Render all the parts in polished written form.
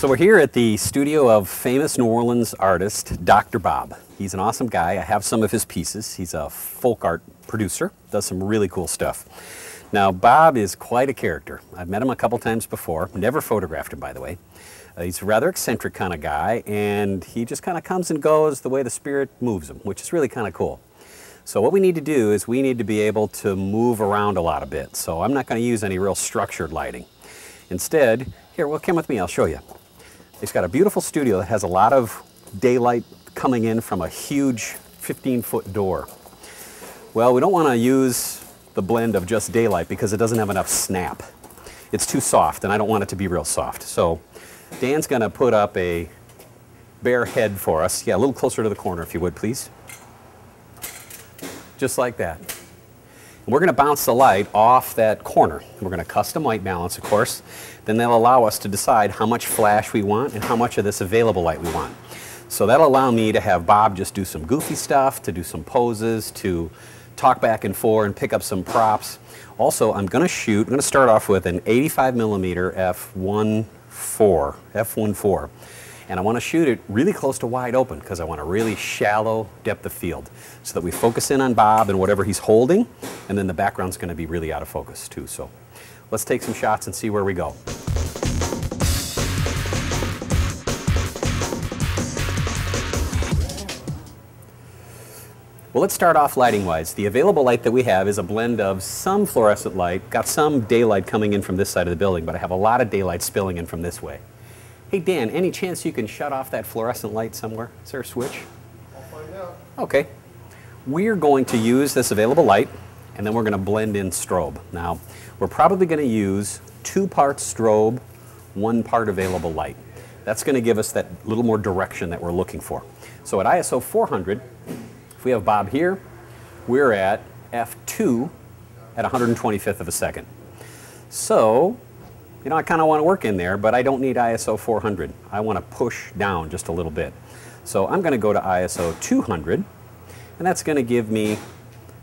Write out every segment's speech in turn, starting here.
So we're here at the studio of famous New Orleans artist, Dr. Bob. He's an awesome guy. I have some of his pieces. He's a folk art producer, does some really cool stuff. Now, Bob is quite a character. I've met him a couple times before, never photographed him, by the way. He's a rather eccentric kind of guy, and he just kind of comes and goes the way the spirit moves him, which is really kind of cool. So what we need to do is we need to be able to move around a lot a bit. So I'm not going to use any real structured lighting. Instead, here, well, come with me, I'll show you. He's got a beautiful studio that has a lot of daylight coming in from a huge 15-foot door. Well, we don't want to use the blend of just daylight because it doesn't have enough snap. It's too soft, and I don't want it to be real soft. So Dan's going to put up a bare head for us. Yeah, a little closer to the corner, if you would, please. Just like that. And we're going to bounce the light off that corner. We're going to custom white balance, of course. Then that'll allow us to decide how much flash we want and how much of this available light we want. So that'll allow me to have Bob just do some goofy stuff, to do some poses, to talk back and forth and pick up some props. Also, I'm going to start off with an 85mm f1.4. And I want to shoot it really close to wide open because I want a really shallow depth of field so that we focus in on Bob and whatever he's holding, and then the background's going to be really out of focus too. So let's take some shots and see where we go. Well, let's start off lighting-wise. The available light that we have is a blend of some fluorescent light, got some daylight coming in from this side of the building, but I have a lot of daylight spilling in from this way. Hey Dan, any chance you can shut off that fluorescent light somewhere? Is there a switch? I'll find out. Okay. We're going to use this available light, and then we're going to blend in strobe. Now, we're probably going to use 2 parts strobe, 1 part available light. That's going to give us that little more direction that we're looking for. So at ISO 400, if we have Bob here, we're at f2 at 125th of a second. So, you know, I kind of want to work in there, but I don't need ISO 400. I want to push down just a little bit. So I'm going to go to ISO 200, and that's going to give me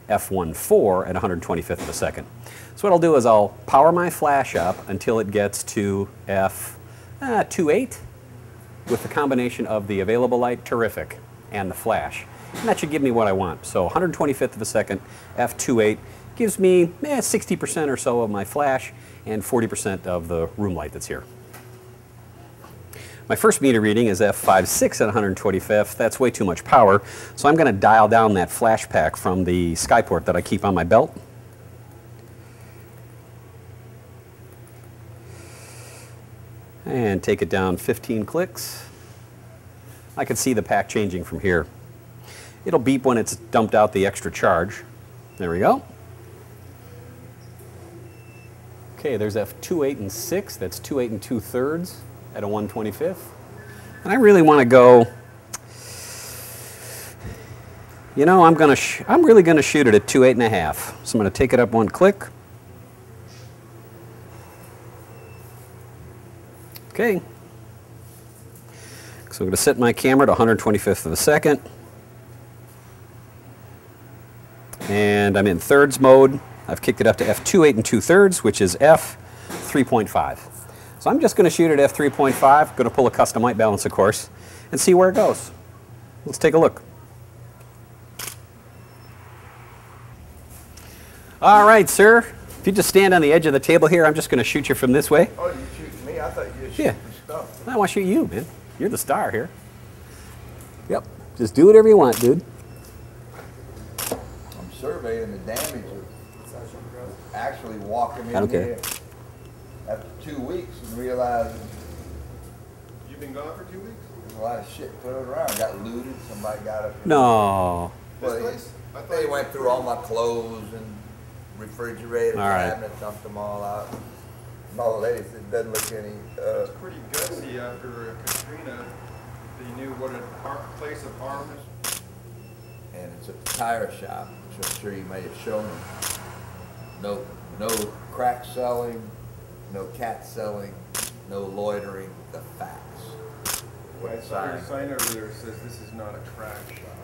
f1.4 at 125th of a second. So what I'll do is I'll power my flash up until it gets to f2.8 with the combination of the available light, terrific, and the flash. And that should give me what I want. So 125th of a second, f2.8 gives me 60% or so of my flash and 40% of the room light that's here. My first meter reading is f5.6 at 125th. That's way too much power, so I'm going to dial down that flash pack from the Skyport that I keep on my belt. And take it down 15 clicks. I can see the pack changing from here. It'll beep when it's dumped out the extra charge. There we go. Okay, there's f2.8 and 6. That's 2.8 and 2/3 at a 125th. And I really want to go, you know, I'm really going to shoot it at 2.8.5. So I'm going to take it up 1 click. Okay. So I'm going to set my camera to 125th of a second. And I'm in thirds mode. I've kicked it up to f2.8 and 2/3, which is f3.5. So I'm just going to shoot at f3.5, going to pull a custom white balance, of course, and see where it goes. Let's take a look. All right, sir. If you just stand on the edge of the table here, I'm just going to shoot you from this way. Oh, you're shooting me? I thought you were shooting the stuff. I want to shoot you, man. You're the star here. Yep. Just do whatever you want, dude. I'm surveying the damage of actually walking in here after 2 weeks and realizing You've been gone for 2 weeks? there's a lot of shit thrown around. Got looted, somebody got up. No. Well, This place? they went through all my clothes and refrigerator All right. cabinets, dumped them all out. And all the ladies, it doesn't look any, It's pretty gutsy after Katrina. They knew what a place of harm is. and it's a tire shop, which I'm sure you may have shown them. No crack selling, no cat selling, no loitering, the facts. I saw your sign over there that says this is not a crack shop.